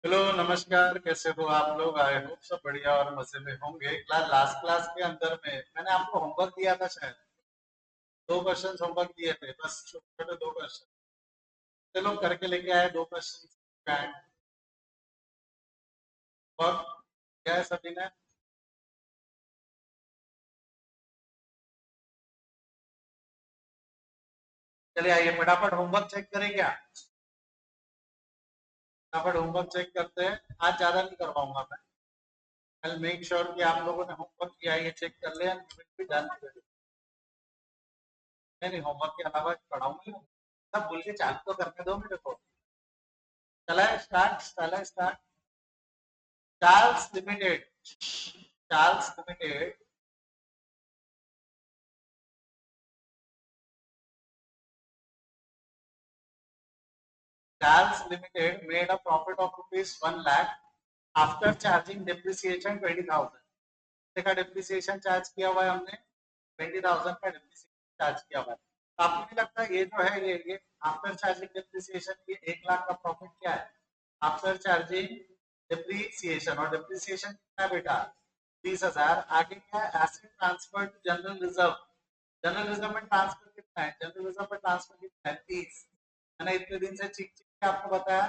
Hello नमस्कार, कैसे हो आप लोग? आई होप सब बढ़िया और मजे में होंगे। लास्ट क्लास के अंदर में मैंने आपको होमवर्क दिया था, शायद 2 क्वेश्चन होमवर्क दिए थे, बस छोटे छोटे 2 क्वेश्चन। चलो करके लेके आए 2 क्वेश्चन। और क्या है सभी ने? चलिए आइए फटाफट होमवर्क चेक करें क्या? फटाफट होमवर्क चेक करते हैं। आज ज्यादा नहीं करवाऊंगा मैं। कल मेक श्योर कि आप लोगों ने होमवर्क किया है, ये चेक कर लिया, भी डन। नहीं नहीं, होमवर्क के अलावा पढ़ाऊंगी। सब भूल के चालू तो करने दो मेरे को। चला है स्टार्ट, चला है start. Charles limited, Charles limited, Charles limited made a profit of rupees 1 lakh after charging depreciation 20,000। का डिप्रिसिएशन चार्ज किया हुआ है हमने, 20,000 का डिप्रिसिएशन चार्ज किया हुआ है। तो आपको नहीं लगता ये जो है ये आफ्टर चार्जिंग डिप्रिसिएशन, ये 1 लाख का प्रॉफिट क्या है? आफ्टर चार्जिंग डिप्रिसिएशन, और डिप्रिसिएशन कितना है बेटा? 30,000। आगे क्या है? Asset transfer to general reserve. General reserve में ट्रांसफर कितना है? जनरल रिजर्व में ट्रांसफर कितना है? 30। मैंने इतने दिन से चीख चीख के आपको बताया,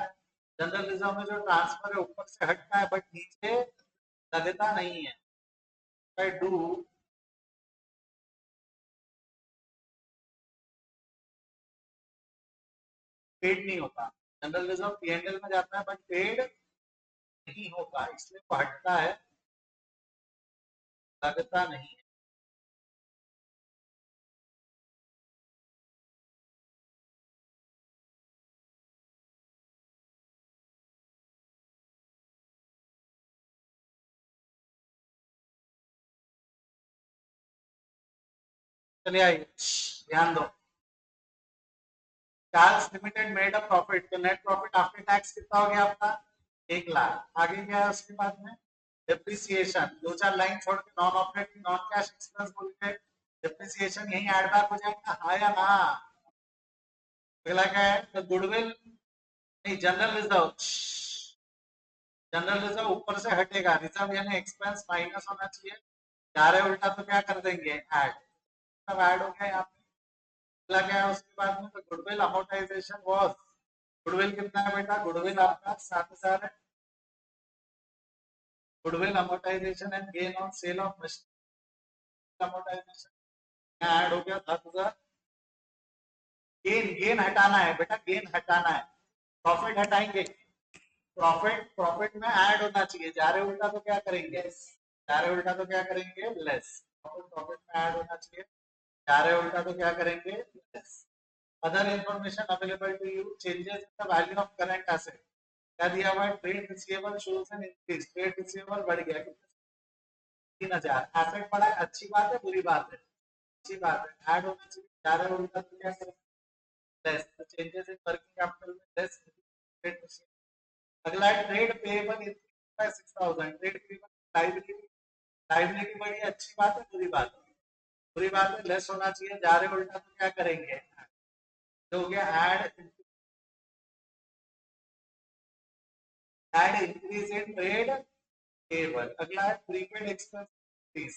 जनरल रिजर्व में जो ट्रांसफर है ऊपर से हटता है बट नीचे लगता नहीं है। आई डू पेड नहीं होता। जनरल रिजर्व पीएनएल में जाता है बट पेड नहीं होता, इसलिए वो हटता है, लगता नहीं है। चलिए आइए ध्यान दो। Charles limited made a profit, तो नेट प्रॉफिट आफ्टर टैक्स कितना हो गया आपका? 1 लाख। आगे क्या है उसके बाद में? डिप्रिसिएशन। दो चार लाइन छोड़ के non operating non cash expense बोल के डिप्रिसिएशन यही ऐड बैक हो जाएगा, हाँ या ना? अगला क्या है? तो गुडविल नहीं, जनरल रिजर्व। जनरल रिजर्व ऊपर से हटेगा, रिजर्व यानी एक्सपेंस माइनस होना चाहिए। जा रहे उल्टा तो क्या कर देंगे? ऐड। सब ऐड हो गया यहाँ पे। अगला क्या है उसके बाद में? तो गुडविल अमोर्टाइजेशन वॉज, गुडविल कितना है बेटा? गुडविल आपका 7,000 है। Goodwill amortisation and gain on sale of machine amortisation add हो गया 7,000। गेन, गेन हटाना है बेटा, गेन हटाना है। प्रॉफिट हटाएंगे, प्रॉफिट प्रॉफिट में ऐड होना चाहिए। जा रहे उल्टा तो क्या करेंगे? जा रहे उल्टा तो क्या करेंगे? लेस। प्रॉफिट प्रॉफिट में ऐड होना चाहिए, जा रहे उल्टा तो क्या करेंगे? Less. Other information available to you, changes in the value of current asset. क्या दिया हुआ है? Trade receivable shows an increase, trade receivable बढ़ गया 3,000। एसेट बढ़ा है, अच्छी बात है बुरी बात है? अच्छी बात है, ऐड होना चाहिए। जा रहे उल्टा तो क्या करेंगे? लेस। तो चेंजेस इन वर्किंग कैपिटल में लेस ट्रेड रिसीवेबल। अगला है trade payable increase by 6,000। Trade payable liability, liability बढ़ी है, अच्छी बात है बुरी बात है? बुरी बात है, लेस होना चाहिए। जा रहे उल्टा तो क्या करेंगे? तो हो गया add, add increase in trade payable. अगला है प्रीपेड एक्सपेंस इंक्रीज।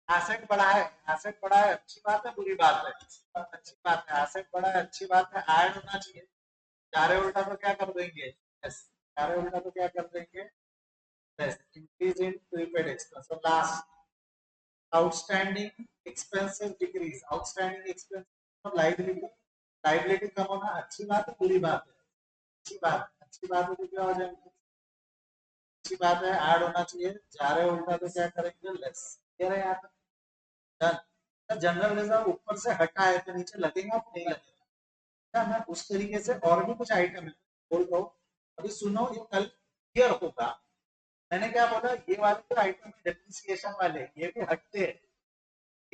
एसेट बढ़ा है, एसेट बढ़ा है, अच्छी बात है बुरी बात है? अच्छी बात है, एसेट बढ़ा है, अच्छी बात है, ऐड होना चाहिए। जा रहे उल्टा तो क्या कर देंगे? यस। जा रहे उल्टा तो क्या कर देंगे? Yes. Increase in prepaid expense. और last, outstanding expenses decrease. Outstanding expense और लाइबिलिटी, लाइबिलिटी कम होना अच्छी बात है बुरी बात है? अच्छी बात, अच्छी बात है तो क्या हो जाएंगे? अच्छी बात है, ऐड होना चाहिए। जा रहे उल्टा तो क्या करेंगे? लेस। कह रहे हैं डन। जनरल रिजर्व ऊपर से हटा है तो नीचे लगेगा कि नहीं लगेगा? क्या मैं उस तरीके से और भी कुछ आइटम है बोल रहा हूँ, अभी सुनो, ये कल क्लियर होगा। मैंने क्या बोला? ये वाले जो आइटम है डेप्रिसिएशन वाले, ये भी हटते हैं,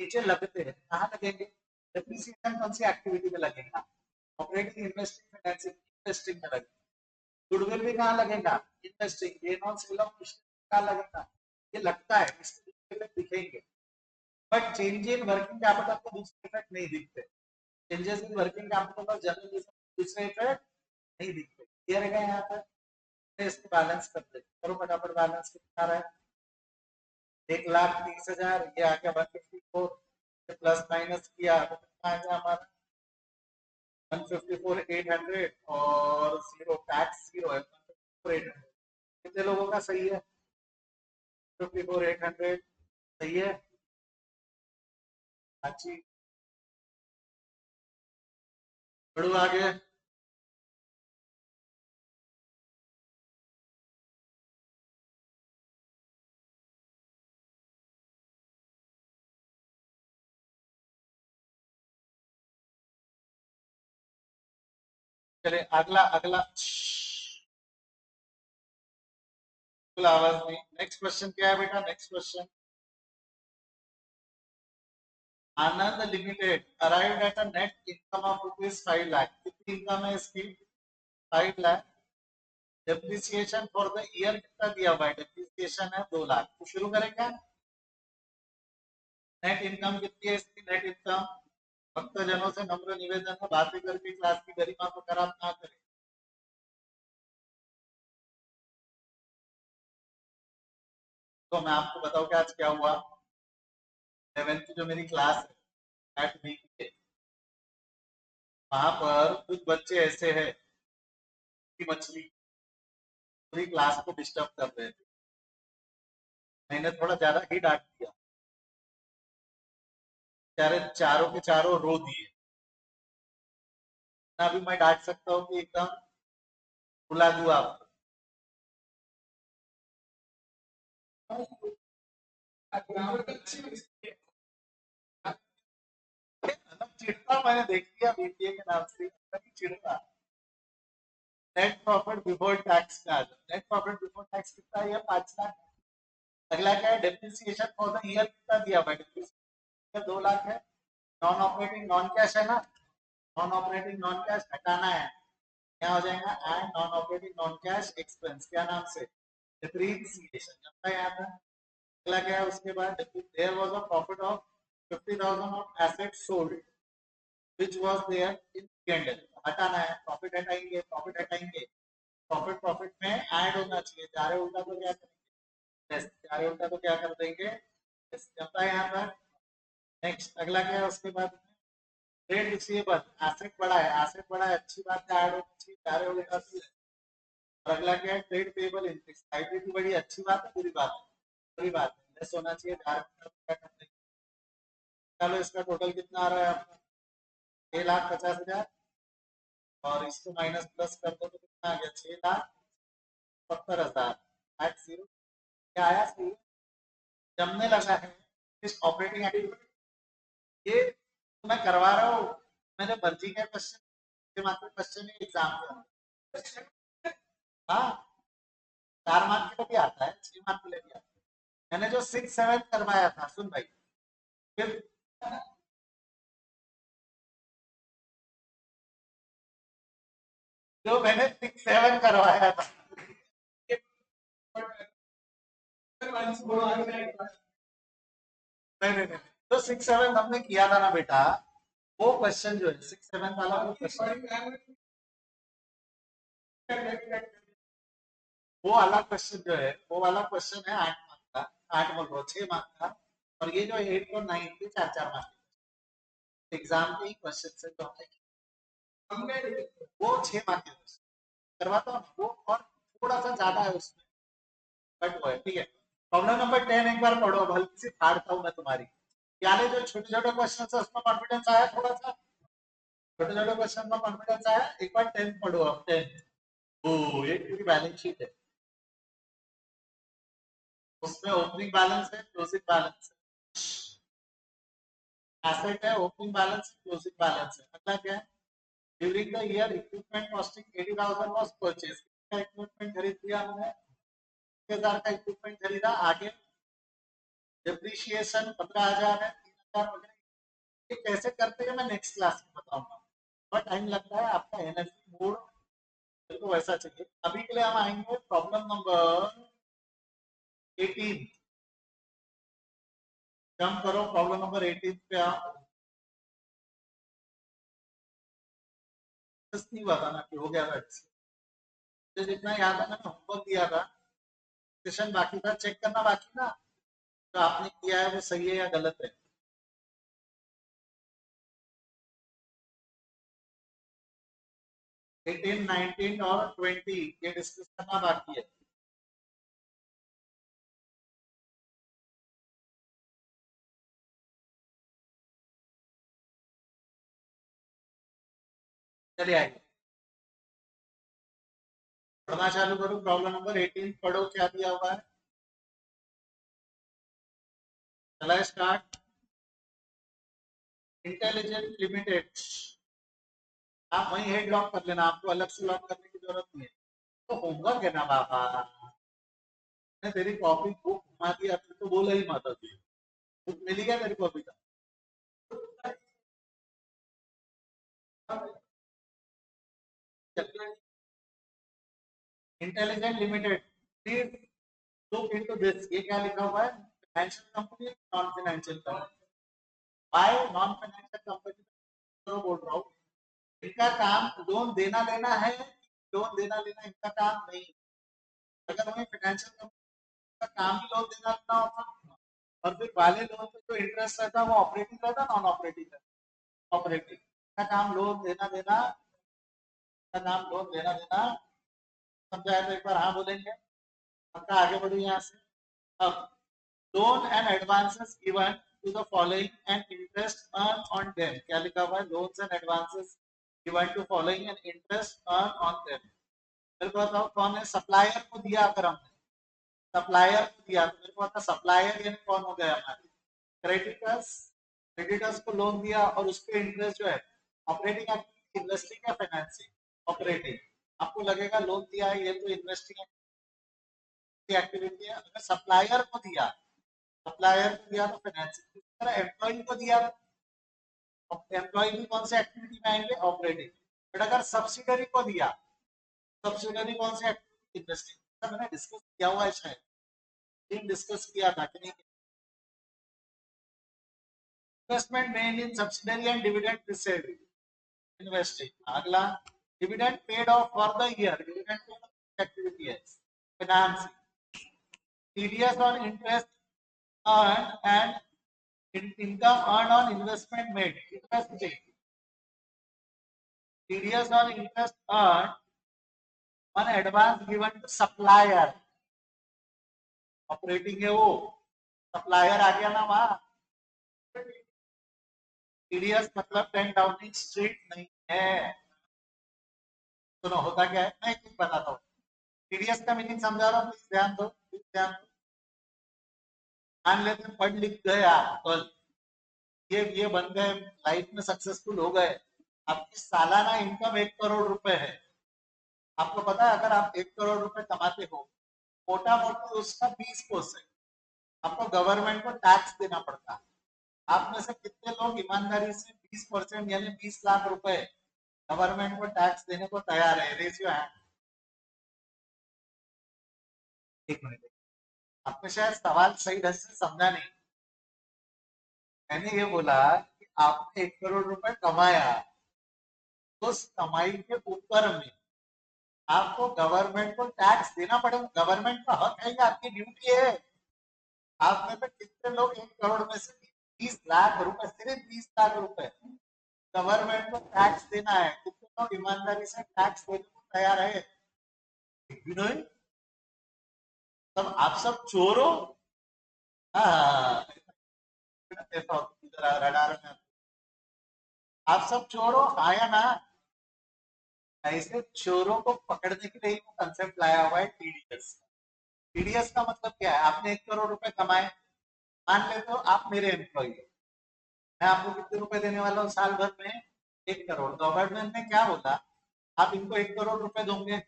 नीचे लगते हैं। कहाँ लगेंगे? डेप्रिसिएशन कौन सी एक्टिविटी में लगेगा? Operating, investing, financing. इन्वेस्टिंग में लगेगा। गुडविल भी कहाँ लगेगा? Investing. Gain on sale of कहाँ लगेगा? ये लगता है, इसके दिखेंगे। But change in working capital को दूसरे इफेक्ट नहीं दिखते। चेंजेस इन वर्किंग कैपिटल और जनरल दूसरे इफेक्ट नहीं दिखते। क्लियर है यहाँ पर? इसको बैलेंस कर दे, करो फटाफट बैलेंस कितना रहा है 1,30,000, ये आ गया 154, प्लस माइनस किया तो कितना आ गया हमारा 154,800 और जीरो टैक्स जीरो है 154,800। कितने लोगों का सही है 154,800 सही है। अच्छी बढ़ू आगे। चले अगला अगला आवाज नहीं। नेक्स्ट क्वेश्चन क्या है बेटा, next question Anand limited arrived at a net income of ₹5 lakh. कितनी इनकम है इसकी 5 lakh. Depreciation for the year कितना दिया हुआ है, डेप्रिसिएशन है 2 लाख। तो शुरू करेंगे नेट इनकम कितनी है इसकी, नेट इनकम। भक्तजनों से नम्र निवेदन है बातें करके क्लास की गरिमा को खराब ना करें। तो मैं आपको बताऊं कि आज क्या हुआ। 11th की जो मेरी क्लास है एट वीक के, वहां पर कुछ बच्चे ऐसे हैं कि मछली पूरी क्लास को डिस्टर्ब कर रहे थे। मैंने थोड़ा ज्यादा ही डांट दिया, चारे चारों के चारों रो दिए ना। भी मैं डांट सकता हूँ कि एकदम बुला दूं आपको। चिढ़ता मैंने देख लिया बीपीए के नाम से, चिढ़ता। नेट प्रॉफिट बिफोर टैक्स का नेट प्रॉफिट बिफोर टैक्स कितना है 5 लाख। अगला क्या है डेप्रिसिएशन फॉर द ईयर कितना दिया हुआ है, डेप्रिसिएशन 2 लाख है। नॉन ऑपरेटिंग नॉन कैश है ना, नॉन ऑपरेटिंग नॉन कैश हटाना है, क्या हो जाएगा and non operating non cash expense क्या नाम से डेप्रिसिएशन जब यहाँ पर। अगला क्या है उसके बाद there was a profit of 50,000 of asset sold which was there in P&L। हटाना है, प्रॉफिट हटाएंगे, प्रॉफिट हटाएंगे, प्रॉफिट प्रॉफिट में ऐड होना चाहिए। जा रहे उल्टा तो क्या करेंगे, जा रहे उल्टा तो क्या कर देंगे, चलता है यहाँ पर। नेक्स्ट अगला क्या है उसके बाद ट्रेड रिसीवेबल एसेट बढ़ा है, एसेट बढ़ा है अच्छी बात है, ऐड होना चाहिए, जा रहे उल्टा तो। और अगला क्या है ट्रेड पेबल इंक्रीज, लाइबिलिटी बढ़ी अच्छी बात है बुरी बात है, बुरी बात है, लेस होना चाहिए, जा रहे उल्टा तो क्या कर देंगे। चलो इसका टोटल कितना आ रहा है आपका 6,50,000 और इसको माइनस प्लस कर दो तो कितना आ गया 6,70,000 एट जीरो। क्या आया सही जमने लगा है इस ऑपरेटिंग एक्टिविटी। ये तो मैं करवा रहा हूँ, मैंने मर्जी के क्वेश्चन मात्र क्वेश्चन ही एग्जाम के अंदर। हाँ 4 मार्क के लिए भी आता है, 6 मार्क के लिए भी आता है। मैंने जो 6-7 करवाया था सुन भाई, फिर जो मैंने 6-7 करवाया था नहीं नहीं नहीं, जो 6-7 हमने किया था ना बेटा, वो क्वेश्चन जो है 6-7 वाला वो क्वेश्चन, वो वाला क्वेश्चन जो है वो वाला क्वेश्चन है 8 मार्क का, 8 बोल 6 मार्क का। और ये जो 8 और 9 के 4-4 मार्क एग्जाम के ही क्वेश्चन से तो हमने वो 6 मार्क के क्वेश्चन करवाता हूँ वो, और थोड़ा सा ज्यादा है उसमें, बट वो है ठीक है। प्रॉब्लम नंबर 10 एक बार पढ़ो, हल्की सी फाड़ता हूँ मैं तुम्हारी। यानी जो छोटे छोटे क्वेश्चन है उसमें कॉन्फिडेंस आया थोड़ा सा, छोटे छोटे क्वेश्चन में कॉन्फिडेंस आया। एक बार 10 पढ़ो अब 10। ओ ये पूरी बैलेंस शीट है, उसमें ओपनिंग बैलेंस है क्लोजिंग बैलेंस है, एसेट है ओपनिंग बैलेंस क्लोजिंग बैलेंस है। अगला क्या है during the year equipment costing 80,000 was purchase. कितना इक्विपमेंट खरीद लिया हमने 1,000 का इक्विपमेंट खरीदा। आगे डिप्रिशिएशन 15,000 है, 3,000 वगैरह। ये कैसे करते हैं मैं नेक्स्ट क्लास में बताऊंगा, बहुत टाइम लगता है, आपका एनर्जी मूड तो वैसा चाहिए। अभी के लिए हम आएंगे प्रॉब्लम नंबर 18। कम करो प्रॉब्लम नंबर 18 पे आओ। नहीं बताना कि हो गया था मुझे जितना याद है मैंने होमवर्क दिया था, सेशन बाकी था, चेक करना बाकी ना जो आपने किया है वो सही है या गलत है। 18, 19 और 20 ये डिस्कस करना बाकी है। चलिए आइए पढ़ना चालू करो। प्रॉब्लम नंबर 18 पढ़ो क्या दिया हुआ है। चला स्टार्ट। इंटेलिजेंट लिमिटेड, आप वही हेड लॉक कर लेना, आपको अलग से लॉक करने की जरूरत नहीं है। तो होमवर्क है ना बाबा, मैं तेरी कॉपी को घुमा दिया, फिर तो बोला ही मत अभी। बुक मिली क्या तेरी कॉपी का? Intelligent limited, please look into this. ये क्या लिखा हुआ है? Financial company, non financial company. Bye non financial company बोल रहा हूँ, इनका काम लोन देना लेना है। लोन देना लेना इनका काम नहीं। अगर हमें फाइनेंशियल कंपनी का काम ही लोन देना लेना होता और फिर वाले लोन पे जो इंटरेस्ट रहता है वो ऑपरेटिंग रहता, नॉन ऑपरेटिंग रहता। ऑपरेटिंग का काम लोन देना देना, का काम लोन देना देना। समझाया तो एक बार हाँ बोलेंगे, पक्का आगे बढ़ू यहाँ से। अब loan and advances given to the following and interest earn on them. क्या लिखा हुआ है? Loans and advances given to following and interest earn on them. मेरे को बताओ कौन है? सप्लायर को दिया। अगर हमने सप्लायर को दिया तो मेरे को पता सप्लायर यानी कौन हो गया? हमारे क्रेडिटर्स। क्रेडिटर्स को लोन दिया और उस पर इंटरेस्ट जो है ऑपरेटिंग एक्टिविटी, इन्वेस्टिंग या फाइनेंसिंग? ऑपरेटिंग। आपको लगेगा लोन दिया है ये तो इन्वेस्टिंग एक्टिविटी है। अगर सप्लायर को दिया, सप्लायर को दिया तो फाइनेंसिंग। इस तरह एम्प्लॉय को दिया, एम्प्लॉय भी कौन से एक्टिविटी में आएंगे? ऑपरेटिंग। बट अगर सब्सिडरी को दिया, सब्सिडरी कौन से एक्टिविटी? इन्वेस्टिंग। मैंने डिस्कस किया हुआ है शायद, डिस्कस किया था कि नहीं? इन्वेस्टमेंट मेन in subsidiary and dividend received, investing. अगला dividend paid of for the year, dividend activity है financing. TDS on interest earned and income earned on investment made, investing. TDS on interest earned on advance given to supplier, operating है वो। Supplier आ गया ना वहां। TDS मतलब 10 Downing street नहीं है। सुनो होता क्या है, मैं एक चीज बताता हूँ। टीडीएस का मीनिंग समझा रहा हूँ, प्लीज ध्यान दो, प्लीज ध्यान दो। मान लेते हैं पढ़ लिख गए आप कल, ये बन गए, लाइफ में सक्सेसफुल हो गए, आपकी सालाना इनकम 1 करोड़ रुपए है। आपको पता है अगर आप 1 करोड़ रुपए कमाते हो, मोटा मोटी उसका 20% आपको गवर्नमेंट को टैक्स देना पड़ता है। आप में से कितने लोग ईमानदारी से 20% यानी 20 लाख रुपए गवर्नमेंट को टैक्स देने को तैयार है? Raise your hand. एक मिनट, आपने शायद सवाल सही ढंग से समझा नहीं। मैंने ये बोला कि आपने 1 करोड़ रुपए कमाया, तो उस कमाई के ऊपर में आपको गवर्नमेंट को टैक्स देना पड़ेगा। गवर्नमेंट का हक है, ये आपकी ड्यूटी है। आप में से कितने लोग 1 करोड़ में से 20 लाख रुपए, सिर्फ 20 लाख रुपए गवर्नमेंट को टैक्स देना है? कितने लोग ईमानदारी से टैक्स देने को तैयार है? नहीं। तब आप सब चोर हो। हाँ, रडार में आप सब चोर हो, हाँ या ना? ऐसे चोरों को पकड़ने के लिए कंसेप्ट लाया हुआ है टीडीएस। टीडीएस का मतलब क्या है? आपने 1 करोड़ रुपए कमाए, मान लेते हो आप मेरे एम्प्लॉय हो, मैं आपको कितने रुपए देने वाला हूँ साल भर में? 1 करोड़। गवर्नमेंट ने क्या बोला? आप इनको 1 करोड़ रुपए दोगे,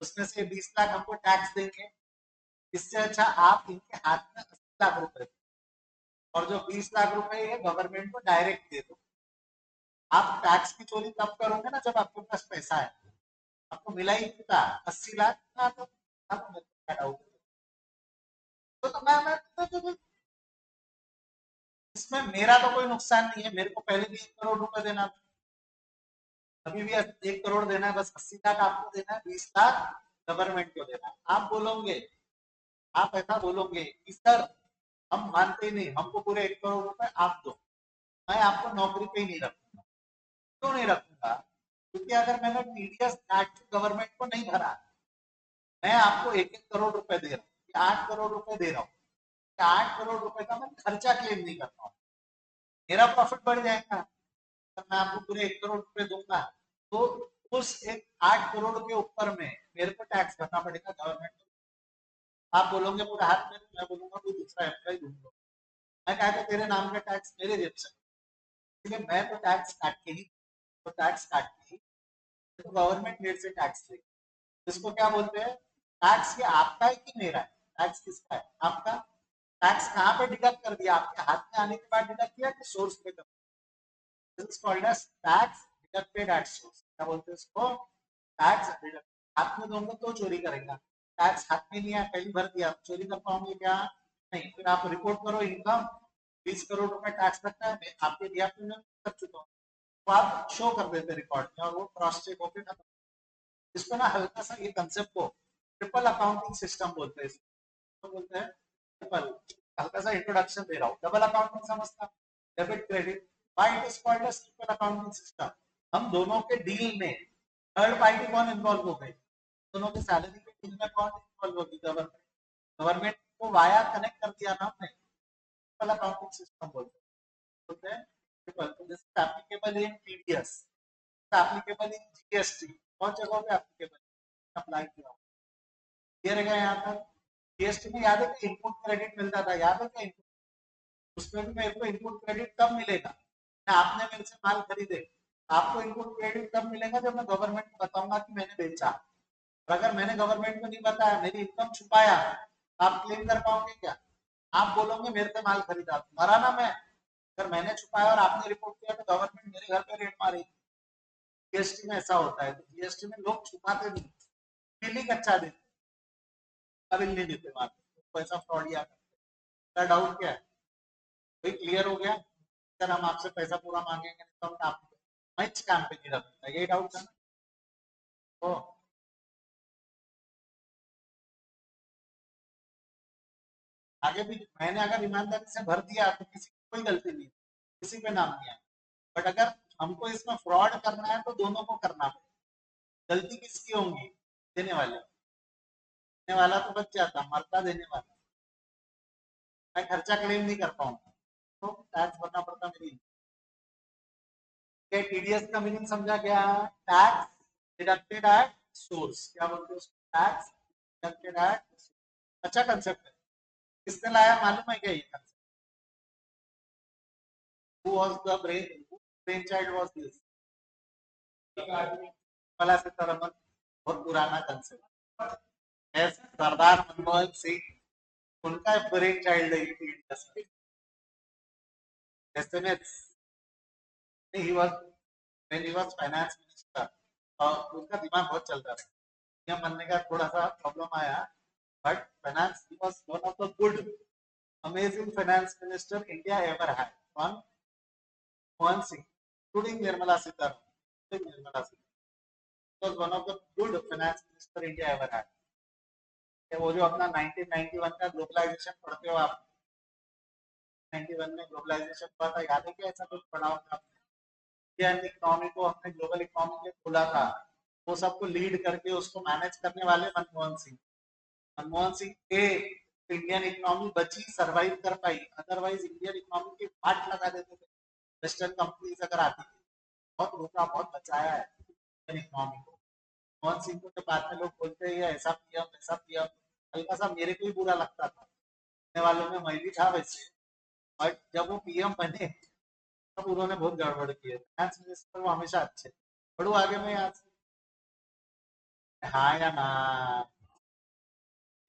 उसमें से 20 लाख हमको टैक्स देंगे। इससे अच्छा आप इनके हाथ में 80 लाख रुपए और जो 20 लाख रुपए ये गवर्नमेंट को डायरेक्ट दे दो। आप टैक्स की चोरी तब करोगे ना जब आपके पास पैसा है। आपको मिला ही कितना? 80 लाख ना, तो इसमें मेरा तो कोई नुकसान नहीं है, मेरे को पहले भी 1 करोड़ रुपए देना, अभी भी 1 करोड़ देना है, बस 80 लाख आपको देना है, 20 लाख गवर्नमेंट को देना। आप बोलोगे, आप ऐसा बोलोगे कि सर हम मानते ही नहीं, हमको पूरे 1 करोड़ रुपए आप दो, मैं आपको नौकरी पे ही नहीं रखूंगा। क्यों नहीं रखूंगा? क्योंकि अगर मैंने टीडीएस एक्ट गवर्नमेंट को नहीं भरा, मैं आपको 1-1 करोड़ रुपए दे रहा हूँ, 8 करोड़ रुपए दे रहा हूँ, 8 करोड़ रुपए का मैं खर्चा क्लेम नहीं करता हूँ, मेरा प्रॉफिट बढ़ जाएगा। तो मैं आपको पूरे 1 करोड़ रुपए दूंगा, तो उस एक 8 करोड़ के ऊपर में मेरे को टैक्स भरना पड़ेगा गवर्नमेंट को। आप बोलोगे पूरे हाथ में, मैं बोलूंगा कोई दूसरा एम्प्लॉय ढूंढ लो। मैं कहता तेरे नाम का टैक्स मेरे जेब से, इसलिए मैं तो टैक्स काट के ही, तो टैक्स काट के ही, तो गवर्नमेंट मेरे से टैक्स ले। इसको क्या बोलते हैं? टैक्स ये आपका है कि मेरा है? टैक्स किसका है? आपका। टैक्स कहाँ पे डिडक्ट कर दिया? आपके हाथ में आने के बाद डिडक्ट किया कि सोर्स पे कर? This is called as tax deducted at source. क्या बोलते हैं इसको? Tax deduct. हाथ में दूंगा तो चोरी करेगा, टैक्स हाथ में नहीं आया, पहली भर दिया, चोरी कर पाओगे क्या? नहीं। फिर आप रिपोर्ट करो, इनकम 20 करोड़ रुपए टैक्स लगता है, मैं आपके दिया कर चुका हूँ, तो आप शो कर देते रिकॉर्ड में और वो क्रॉस चेक होकर खत्म। इसको ना हल्का सा ये कंसेप्ट को ट्रिपल अकाउंटिंग सिस्टम बोलते हैं, इसको बोलते हैं ट्रिपल। हल्का सा इंट्रोडक्शन दे रहा हूँ। डबल अकाउंटिंग समझता, debit credit, why it is called as triple accounting system. हम दोनों के डील में थर्ड पार्टी कौन इन्वॉल्व हो गई? दोनों के सैलरी के डील में कौन इन्वॉल्व होगी? गवर्नमेंट। गवर्नमेंट को वाया कनेक्ट कर दिया ना हमने, ट्रिपल अकाउंटिंग सिस्टम बोलते हैं ट्रिपल। तो this is applicable in TDS, applicable in GST, बहुत जगहों पे एप्लीकेबल अप्लाई किया। ये रहेगा यहाँ तक। जीएसटी में याद है कि इनपुट क्रेडिट मिलता था, याद है क्या इनपुट? उसमें भी मेरे को इनपुट क्रेडिट तब मिलेगा आपने मेरे से माल खरीदे। आपको इनपुट क्रेडिट तब मिलेगा जब मैं गवर्नमेंट को बताऊंगा कि मैंने बेचा। और अगर मैंने गवर्नमेंट को नहीं बताया, मेरी इनकम छुपाया, आप क्लेम कर पाओगे क्या? आप बोलोगे मेरे से माल खरीदा, मरा ना मैं। अगर मैंने छुपाया और आपने रिपोर्ट किया तो गवर्नमेंट मेरे घर पे रेट मारेगी। जीएसटी में ऐसा होता है। तो जीएसटी में लोग छुपाते नहीं, बिल ही कच्चा देते, बिल नहीं देते, मार्केट ऐसा फ्रॉड या करते। डाउट क्या है? भाई क्लियर हो गया? सर हम आपसे पैसा पूरा मांगेंगे तो हम आप मैच काम पे नहीं रखता, यही डाउट था ना? तो आगे भी मैंने अगर ईमानदारी से भर दिया तो किसी की कोई गलती नहीं, किसी पे नाम नहीं आया। बट अगर हमको इसमें फ्रॉड करना है तो दोनों को करना पड़ेगा। गलती किसकी होंगी? देने वाले। देने वाला तो बच जाता, मरता देने वाला। मैं खर्चा क्लेम नहीं कर पाऊंगा तो टैक्स भरना पड़ता मेरी। टीडीएस का मीनिंग समझा गया? Tax deducted at source. क्या बोलते हैं उसको? Tax deducted eight. अच्छा कंसेप्ट है। किसने लाया मालूम है क्या ये concept? Who was the brainchild was this? कमला सीतारमन। बहुत पुराना कंसेप्ट है, सरदार मनमोहन सिंह, उनका ब्रेन चाइल्ड है TDS. SMS he was when he was finance minister, और उनका दिमाग बहुत चलता था। नियम बनने का थोड़ा सा प्रॉब्लम आया, but finance he was one of the good amazing finance minister India ever had. One Mohan Singh, including Nirmala Sitharaman, Nirmala Sitharaman was one of the good finance minister India ever had। वो जो अपना 1991 का ग्लोबलाइजेशन पढ़ते हो आप, 91 में ग्लोबलाइजेशन हुआ था, याद है क्या? ऐसा कुछ पढ़ा होगा आपने? इंडियन इकोनॉमी को हमने ग्लोबल इकोनॉमी में खोला था, वो सबको लीड करके उसको मैनेज करने वाले मनमोहन सिंह। मनमोहन सिंह के इंडियन इकोनॉमी बची, सरवाइव कर पाई, अदरवाइज इंडियन इकोनॉमी के फाट लगा देते थे वेस्टर्न कंपनीज अगर आती थी। बहुत रोका, बहुत बचाया है इंडियन इकोनॉमी को। मनमोहन सिंह को तो बाद में लोग बोलते हैं ऐसा पीएम ऐसा पीएम, हल्का सा मेरे को ही बुरा लगता था, सुनने वालों में मैं भी था वैसे। बट जब वो पीएम बने तब उन्होंने बहुत गड़बड़ की है। फाइनेंस मिनिस्टर वो हमेशा अच्छे। बढ़ू आगे में आज। हाँ या ना?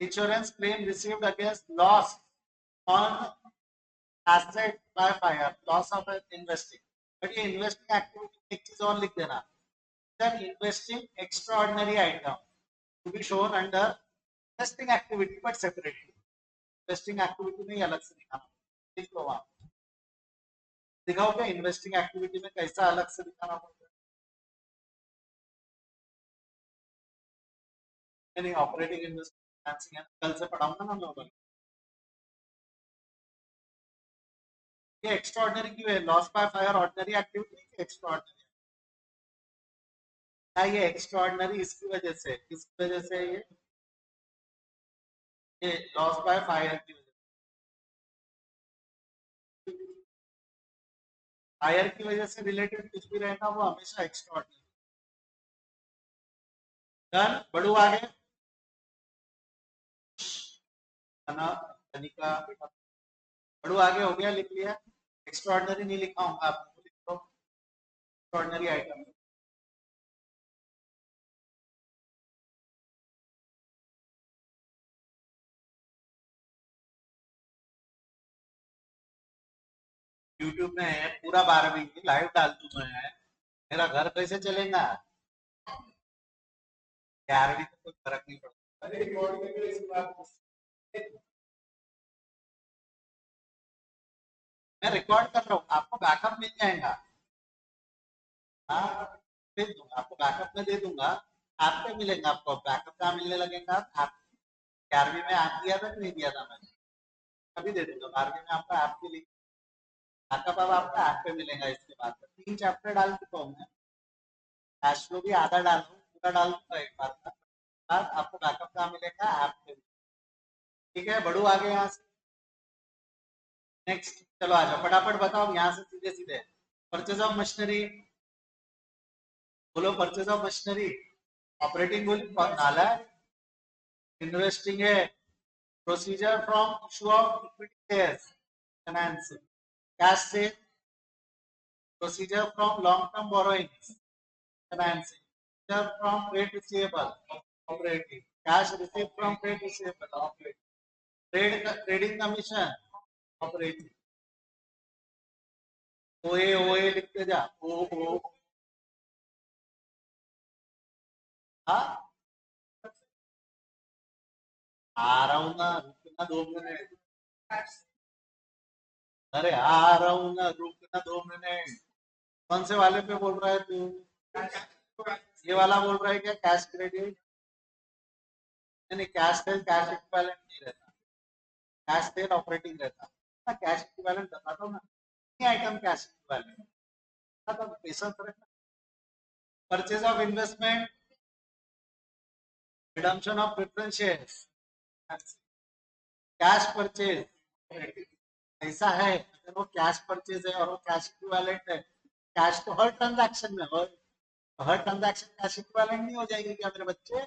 Insurance claim received against loss on asset by fire, loss of investing. But ये इन्वेस्टिंग एक्टिविटी एक चीज और लिख देना, then investing extraordinary item to be shown under investing activity but separately। investing activity में अलग से दिखाना, लिख लो वहां। दिखाओ क्या इन्वेस्टिंग एक्टिविटी में कैसा अलग से दिखाना पड़ता है? नहीं, ऑपरेटिंग इन्वेस्टमेंट कल से पढ़ाऊंगा ना मैं। ये एक्स्ट्राऑर्डिनरी क्यों है? Loss by fire ordinary activity, extraordinary क्या? ये एक्स्ट्राऑर्डिनरी इसकी वजह से, किसकी वजह से? ये लॉस बाय फायर की वजह से। फायर की वजह से रिलेटेड कुछ भी रहेगा वो हमेशा एक्स्ट्राऑर्डिनरी। डन, बढ़ू आगे। तनिका बेटा, बढ़ू आगे, हो गया, लिख लिया। एक्स्ट्राऑर्डिनरी नहीं लिखा होगा आपको, लिख लो एक्स्ट्राऑर्डिनरी आइटम। यूट्यूब में पूरा 12वीं लाइव डाल दूं मैं, मेरा घर कैसे चलेगा? 11वीं तक कोई फर्क नहीं पड़ता। अरे रिकॉर्ड करके इस बात मैं रिकॉर्ड कर रहा हूँ, आपको बैकअप मिल जाएगा। हाँ, दे दूंगा आपको, बैकअप में दे दूंगा। आप पे मिलेगा, आपको बैकअप कहाँ मिलने लगेगा? आप 11वीं में आप दिया था कि नहीं दिया था मैंने? अभी दे दूंगा। 12वीं में आपका ऐप के लिए बैकअप अब आपका ऐप पे मिलेगा। इसके बाद 3 चैप्टर डाल चुका हूँ मैं। कैश फ्लो भी आधा डाल दूँ, पूरा डाल दूंगा एक बार का। बाद आपको बैकअप कहाँ मिलेगा? ऐप पे। ठीक है, बढ़ू आगे यहाँ से। नेक्स्ट, चलो आ जाओ, फटाफट बताओ यहाँ से सीधे सीधे। परचेज ऑफ मशीनरी, बोलो परचेज ऑफ मशीनरी। ऑपरेटिंग बोल नाला है, इन्वेस्टिंग है। Procedure from issue of equity shares, financing. Cash से, procedure from long term borrowings, financing. From trade receivable, operating. Cash received from trade receivable, operating. Trading commission, operating. OA लिखते जा, O हाँ, आ रहा हूँ ना, रुकना 2 मिनट। अरे आ रहा हूँ ना, रुकना 2 मिनट। कौन से वाले पे बोल रहा है तू? ये वाला बोल रहा है क्या? Cash credit? नहीं, कैश सेल कैश इक्विवेलेंट नहीं रहता, कैश सेल ऑपरेटिंग रहता। कैश इक्विवेलेंट बताता हूँ ना, आइटम कैश इक्विवेलेंट। तो पेशेंस रखना। Purchase of investment, redemption of preference shares, cash purchase. ऐसा है, अगर वो कैश परचेज है और वो कैश इक्विवेलेंट है, कैश तो हर ट्रांजैक्शन में हो, हर ट्रांजैक्शन कैश इक्विवेलेंट नहीं हो जाएगी क्या मेरे बच्चे?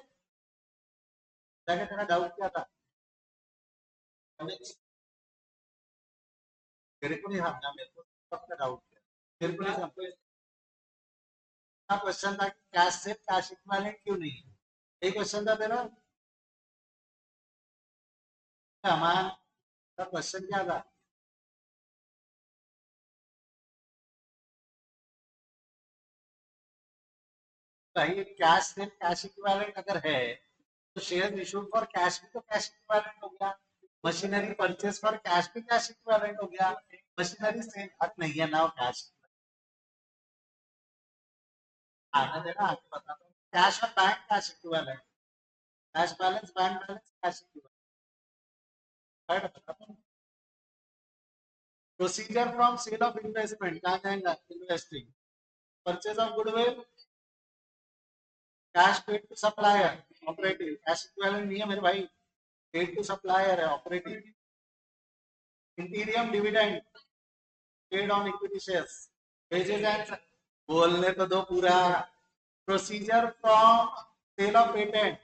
जाके तेरा डाउट क्या था? मेरे को नहीं समझा, मेरे को सबका डाउट है, मेरे को नहीं समझा। क्वेश्चन था कि कैश से कैश इक्विवेलेंट क्यों नहीं है, यही क्वेश्चन था तेरा। हमारा क्वेश्चन क्या था? भाई कैश से कैश इक्विवेलेंट अगर है तो शेयर इशूड फॉर कैश भी तो कैश इक्विवेलेंट हो गया। मशीनरी परचेज फॉर कैश भी कैश इक्विवेलेंट हो गया। मशीनरी सेल हक नहीं है ना कैश। आने देना, आगे बताता हूँ। कैश और bank cash equivalent, cash balance bank balance cash equivalent, बताता हूँ। Procedure from sale of investment कहाँ जाएगा? Investing. Purchase of goodwill, cash paid to supplier, operating. Cash equivalent नहीं है मेरे भाई, पेड टू सप्लायर है, operating. Interim dividend paid on equity shares, wages and, बोलने तो दो पूरा। Procedure from sale of patent,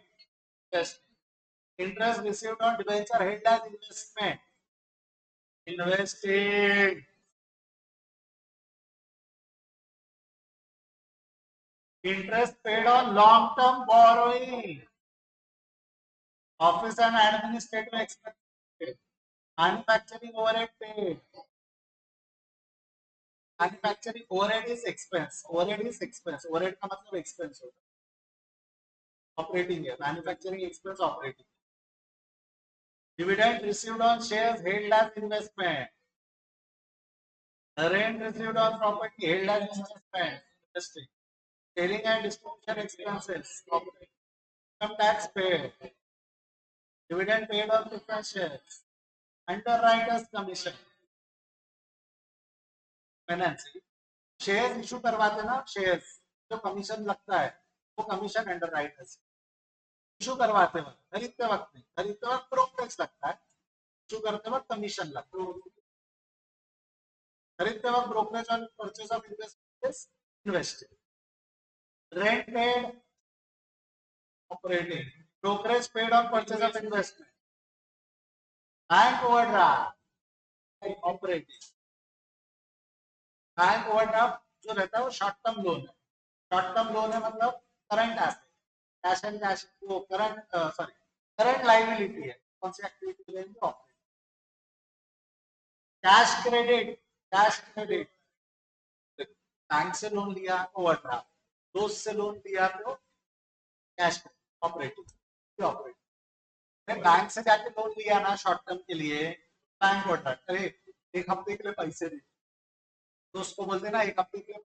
interest received on debenture held as investment, invested. Interest paid on long term borrowing, office and administrative expenses, manufacturing overhead paid. Manufacturing overhead is expense, overhead is expense, overhead का मतलब expense होता है, operating है, manufacturing expense operating. Dividend received on shares held as investment, rent received on property held as investment, investing. Selling and distribution expenses, operating. income tax paid, dividend paid on preferred shares, underwriters commission, financing, shares issue करवाते ना, shares जो commission लगता है वो commission underwriters issue करवाते वक्त, खरीदते वक्त नहीं, खरीदते वक्त ब्रोकरेज लगता है, इशू करते वक्त कमीशन लगता है, खरीदते वक्त ब्रोकरेज और purchase of invested, rent paid operating, brokerage paid on purchase of investment, bank overdraft operating, bank overdraft जो रहता है वो शॉर्ट टर्म लोन है, शॉर्ट टर्म लोन है मतलब current asset, cash and cash वो करंट सॉरी करंट लाइबिलिटी है, कौन सी एक्टिविटी लेंगे ऑपरेटिंग, कैश क्रेडिट बैंक से लोन लिया ओवरड्राफ्ट, दोस्त से लोन लिया तो कैश ऑपरेटिंग, ऑपरेटिंग बैंक से जाके लोन लिया ना शॉर्ट टर्म के लिए, बैंक ओवरड्राफ्ट, अरे एक हफ्ते के लिए पैसे दे, दोस्त को बोलते ना एक हफ्ते के लिए,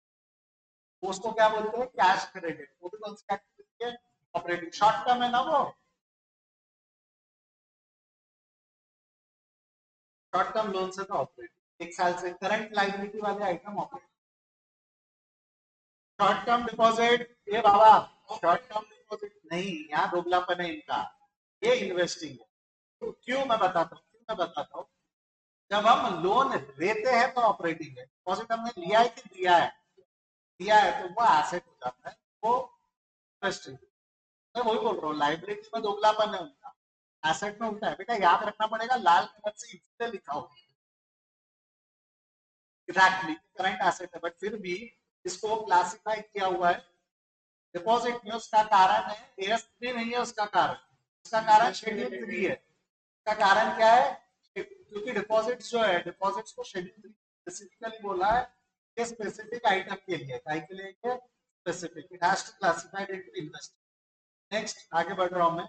उसको क्या बोलते हैं कैश क्रेडिट, वो भी कौन सी एक्टिविटी है ऑपरेटिंग, शॉर्ट टर्म है ना वो, शॉर्ट टर्म लोन से तो ऑपरेटिंग, एक साल से, करंट लाइबिलिटी वाले item operating, short term deposit, ये बाबा शॉर्ट टर्म डिपॉजिट नहीं, यहाँ दोगलापन है इनका, ये इन्वेस्टिंग है, तो क्यों मैं बताता हूँ, जब हम लोन लेते हैं तो ऑपरेटिंग है, डिपॉजिट हमने लिया है कि दिया है तो वो एसेट हो जाता है, वो इन्वेस्टिंग, मैं वही बोल रहा हूँ, लाइबिलिटी में दोगलापन है उनका, एसेट में उल्टा है, बेटा याद रखना पड़ेगा, लाल कलर से इसलिए लिखा हो एग्जैक्टली करंट एसेट है, बट फिर भी इसको क्लासिफाई किया हुआ है डिपॉजिट में, उसका कारण है AS3 नहीं है उसका कारण, उसका कारण शेड्यूल 3 है, उसका कारण क्या है, क्योंकि डिपॉजिट्स जो है, डिपॉजिट्स को शेड्यूल 3 स्पेसिफिकली बोला है, ये स्पेसिफिक आइटम के लिए, काय के लिए specific, it has to classified into investment. Next आगे बढ़ रहा हूं मैं,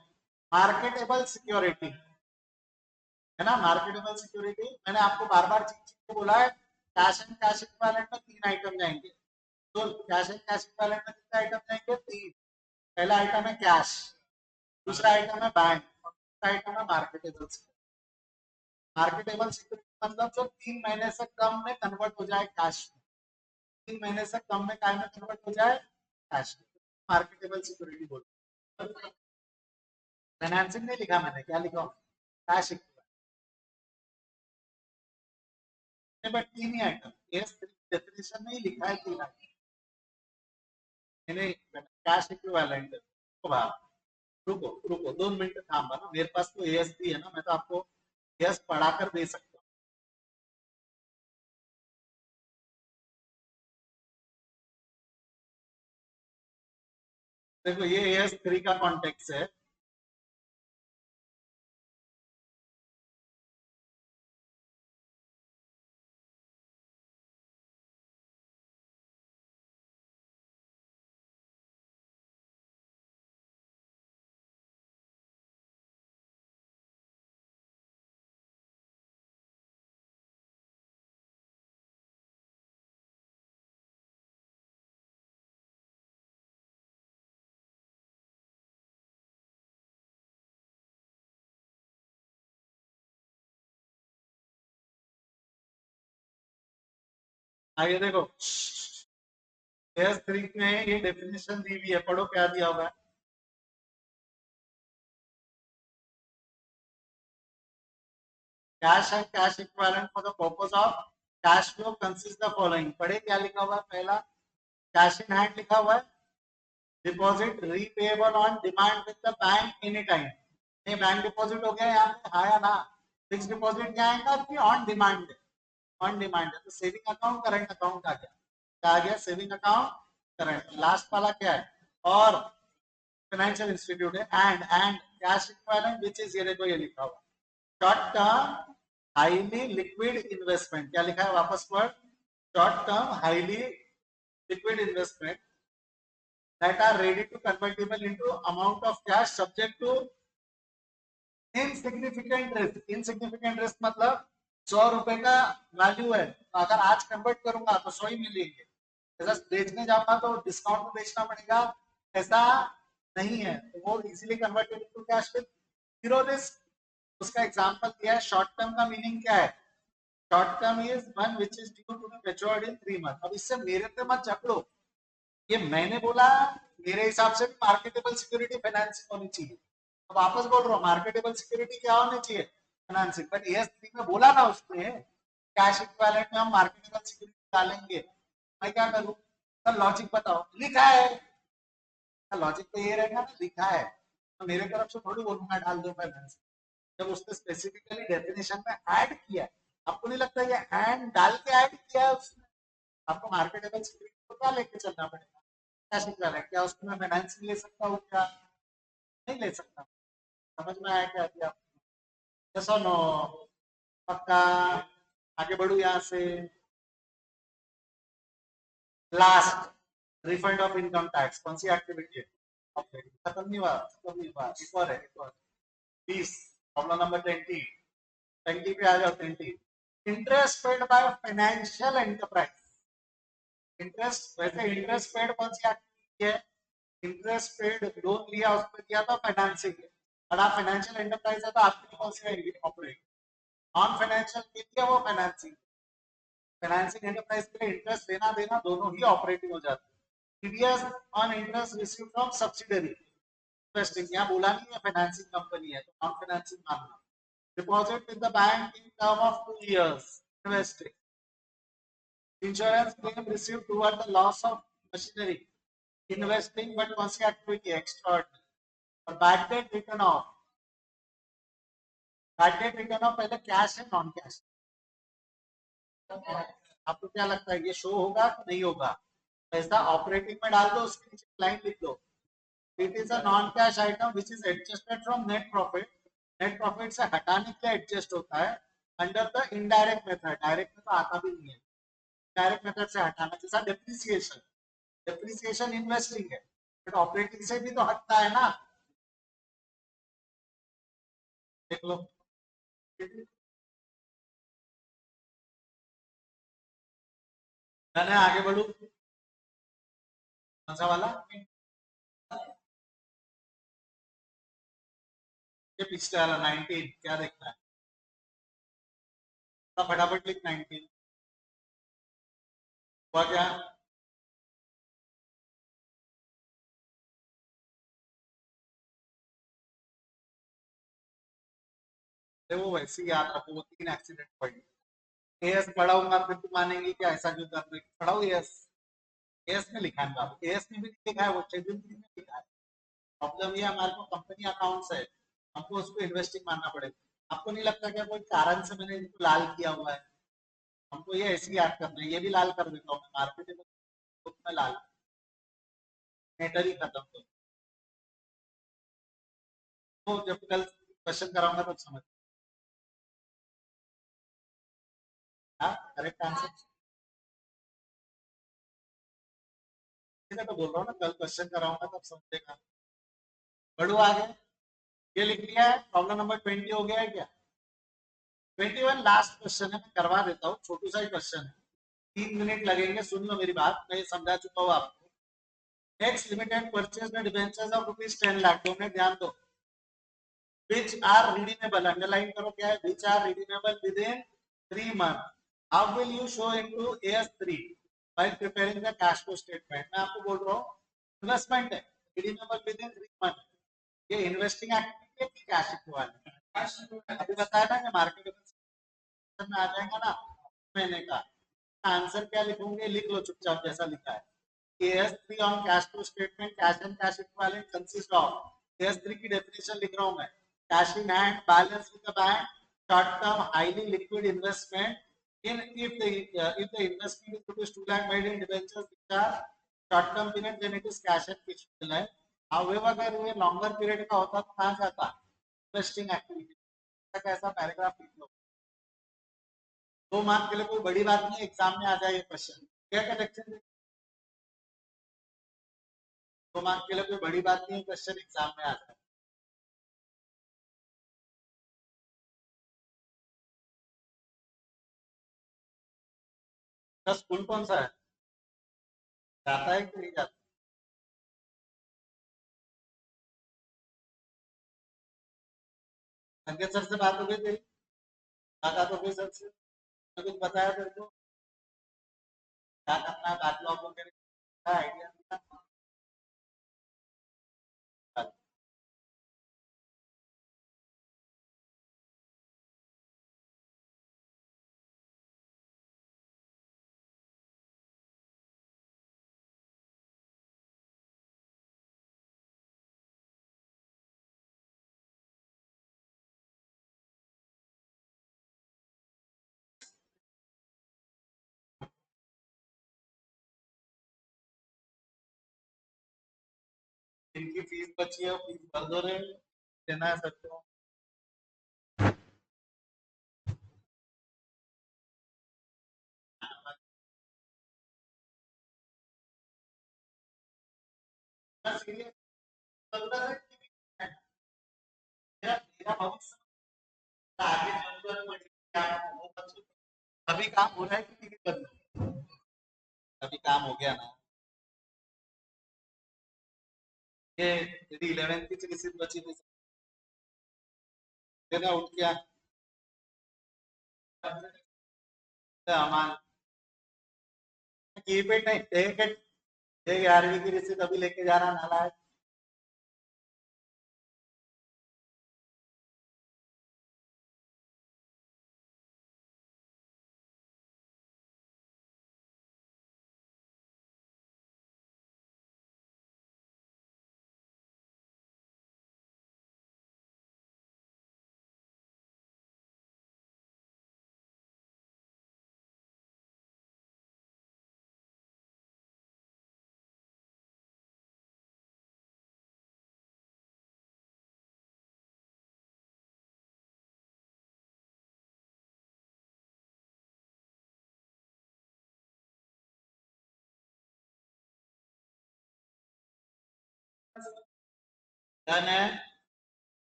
मार्केटेबल सिक्योरिटी है ना, मार्केटेबल सिक्योरिटी मैंने आपको बार बार चीज को बोला है, कैश एंड कैश इक्विवेलेंट में 3 आइटम जाएंगे, तो कैश एंड कैश इक्विवेलेंट में कितने आइटम जाएंगे, 3, पहला आइटम है कैश, दूसरा आइटम है बैंक, और तीसरा आइटम है मार्केटेबल सिक्योरिटी। मार्केटेबल सिक्योरिटी मतलब जो 3 महीने से कम में कन्वर्ट हो जाए कैश में, 3 महीने से कम में काय में कन्वर्ट हो जाए कैश में, मार्केटेबल सिक्योरिटी बोलते हैं। फाइनेंसिंग नहीं लिखा मैंने, क्या लिखा cash equivalent, but 3 he item, definition में ही लिखा है 3 आइटम, मैंने कैश इक्विवेलेंट तो बात, रुको रुको 2 मिनट थाम ना, मेरे पास तो ASP है ना, मैं तो आपको AS पढ़ाकर दे सकता हूँ, देखो ये AS3 का कॉन्टेक्स्ट है, आगे देखो AS3 में ये डेफिनेशन दी हुई है, पढ़ो क्या दिया हुआ है, cash and cash equivalent for the purpose of cash flow consist the following, पढ़े क्या लिखा हुआ है, पहला कैश इन हैंड लिखा हुआ है, deposit repayable on demand with the bank any time, ये बैंक डिपॉजिट हो गया यहाँ पे, हाँ या ना, फिक्स डिपॉजिट क्या आएगा कि ऑन डिमांड, ऑन डिमांड है, तो सेविंग अकाउंट करंट अकाउंट आ गया, क्या आ गया, सेविंग अकाउंट करंट, लास्ट वाला क्या है, और फाइनेंशियल इंस्टीट्यूट है, and cash equivalent which is, ये देखो ये लिखा हुआ short term highly liquid investment, क्या लिखा है वापस पर, short term highly liquid investment that are ready to convertible into amount of cash subject to insignificant risk, insignificant risk मतलब 100 रुपए का वैल्यू है, तो अगर आज कन्वर्ट करूंगा तो 100 ही मिलेंगे, ऐसा बेचने जाऊंगा तो डिस्काउंट में बेचना पड़ेगा, ऐसा नहीं है तो वो easily converted to cash with zero risk. उसका एग्जांपल दिया है। शॉर्ट टर्म का मीनिंग क्या है? Short term is one which is due to be matured in 3 month. अब इससे मेरे पे मत झगड़ो, ये मैंने बोला। मेरे हिसाब से मार्केटेबल सिक्योरिटी फाइनेंसिंग होनी चाहिए। अब वापस बोल रहा हूँ, मार्केटेबल सिक्योरिटी क्या होनी चाहिए? फाइनेंसिंग। बट ES3 में बोला ना उसने कैश इक्विवेलेंट में हम मार्केटेबल सिक्योरिटी डालेंगे। मैं क्या करूँ? सर लॉजिक बताओ। लिखा है, लॉजिक तो ये रहेगा ना, लिखा है तो मेरे तरफ से थोड़ी बोलूंगा डाल दो फाइनेंस। जब उसने स्पेसिफिकली डेफिनेशन में ऐड किया है, आपको नहीं लगता ये एंड डाल के ऐड किया है उसने? आपको मार्केटेबल सिक्योरिटी को क्या लेके चलना पड़ेगा? क्या सीखना है? क्या उसको मैं फाइनेंस ले सकता हूँ क्या? नहीं ले सकता। समझ में आया क्या अभी आपको? यस और नो? पक्का? आगे बढ़ू यहाँ से। Last, refund of income tax कौन सी एक्टिविटी है? खत्म नहीं हुआ, खत्म नहीं हुआ, एक और है, एक और। 20, प्रॉब्लम नंबर 20। 20 पे आ जाओ। 20, interest paid by financial enterprise. Interest, वैसे इंटरेस्ट पेड कौन सी एक्टिविटी है? इंटरेस्ट पेड लोन लिया उसमें किया था फाइनेंसिंग। बड़ा फाइनेंशियल एंटरप्राइज है तो आपके लिए कौन सी आएगी? ऑपरेट। नॉन फाइनेंशियल किया वो फाइनेंसिंग। फाइनेंसिंग एंटरप्राइज के लिए इंटरेस्ट देना देना दोनों ही ऑपरेटिंग हो जाते हैं। TDS on interest receive from subsidiary. Investing यहाँ बोला नहीं है फाइनेंसिंग कंपनी है तो नॉन फाइनेंसिंग मानना। Deposit with the bank in term of 2 years। Investing. Insurance claim receive toward the loss of machinery. Investing but कौन सी एक्टिविटी? एक्स्ट्राऑर्डिनरी। और bad debt return of. Bad debt return of पहले cash है non cash? आपको क्या लगता है ये show होगा कि नहीं होगा? ऐसा ऑपरेटिंग में डाल दो, उसके नीचे लाइन लिख दो। It is a non cash item which is adjusted from net profit. Net profit से हटाने के लिए एडजस्ट होता है under the indirect method. Direct में तो आता भी नहीं है, डायरेक्ट मेथड से हटाना। जैसा डेप्रिसिएशन, डेप्रिसिएशन इन्वेस्टिंग है बट ऑपरेटिंग से भी तो हटता है ना। देख लो। मैंने आगे बढ़ू, कौन सा वाला? ये पिछले वाला 19 क्या देखना है? तो फटाफट लिख 19। हुआ क्या? अरे वो वैसे ही याद रखो, वो 3 एक्सीडेंट पॉइंट। एएस पढ़ाऊंगा फिर तुम मानेंगे कि ऐसा क्यों कर रहे हो? पढ़ाओ एएस। एएस में लिखा है बाबू, एएस में भी नहीं लिखा है, वो शेड्यूल 3 में लिखा है। प्रॉब्लम ये हमारे को कंपनी अकाउंट्स है, हमको उसको इन्वेस्टिंग मानना पड़ेगा। आपको नहीं लगता क्या कोई कारण से मैंने इनको लाल किया हुआ है? हमको ये ऐसे ही याद करना है। ये भी लाल कर देता हूँ मैं, मार्केट में लाल। मैटर ही खत्म। तो जब कल क्वेश्चन कराऊंगा तब समझ। हाँ, करेक्ट आंसर। इसीलिए तो बोल रहा हूँ ना, कल क्वेश्चन कराऊंगा तब समझेगा। बढ़ो आगे। ये लिख लिया है। प्रॉब्लम नंबर 20 हो गया है क्या? 21 लास्ट क्वेश्चन है, मैं करवा देता हूँ। छोटू सा ही क्वेश्चन है, 3 मिनट लगेंगे। सुन लो मेरी बात, मैं ये समझा चुका हूँ आपको। X limited purchase the debentures of ₹10 lakh. 2 minute ध्यान दो। which are redeemable, underline करो क्या है? which are redeemable within 3 months. How will you show into AS3 while preparing the cash flow statement? मैं आपको बोल रहा हूँ इन्वेस्टमेंट है, redeemable within 3 months। ये इन्वेस्टिंग एक्टिविटी है कि कैश इक्विवेलेंट? अभी बताया ना कि मार्केट में आ जाएगा ना महीने का। आंसर क्या लिखोगे? लिख लो चुपचाप जैसा लिखा है। AS3 on cash flow statement, cash and cash equivalent consist of। AS3 की डेफिनेशन लिख रहा हूं मैं। cash in hand, balance with the bank, short term highly liquid investment in if the investment is rupees 2 lakh made in debentures which are short term period, then it is cash and cash equivalent। however अगर ये longer period का होता तो कहाँ जाता? Investing activity. कैसा paragraph लिख लो। 2 mark के लिए कोई बड़ी बात नहीं, एग्जाम में आ जाए ये क्वेश्चन। क्या कनेक्शन? 2 मार्क के लिए कोई बड़ी बात नहीं, क्वेश्चन एग्जाम में आता है। स्कूल कौन सा है? जाता है कि नहीं जाता? संकेत सर से बात हो गई तेरी? दादा तो फिर सर से कुछ बताया तेरे को क्या करना है बैकलॉग वगैरह आइडिया दिया? इनकी फीस बची है फीस भर दो रे देना है सबको। सीरियस चल रहा है कि मेरा भविष्य आगे जरूरत पड़ेगी क्या वो मत सोचो। अभी काम हो रहा है कि नहीं करना? अभी काम हो गया ना? ये यदि 11th की रिसीट बची नहीं देना उठ गया अमान की पे नहीं एक 11वीं की रिसीट अभी लेके जा रहा नालायक। डन है।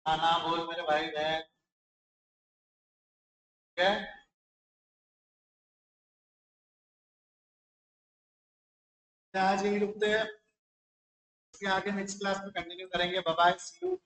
खाना बोल मेरे भाई बहन ठीक है। आज यही रुकते हैं। इसके आगे नेक्स्ट क्लास में कंटिन्यू करेंगे। Bye bye see you.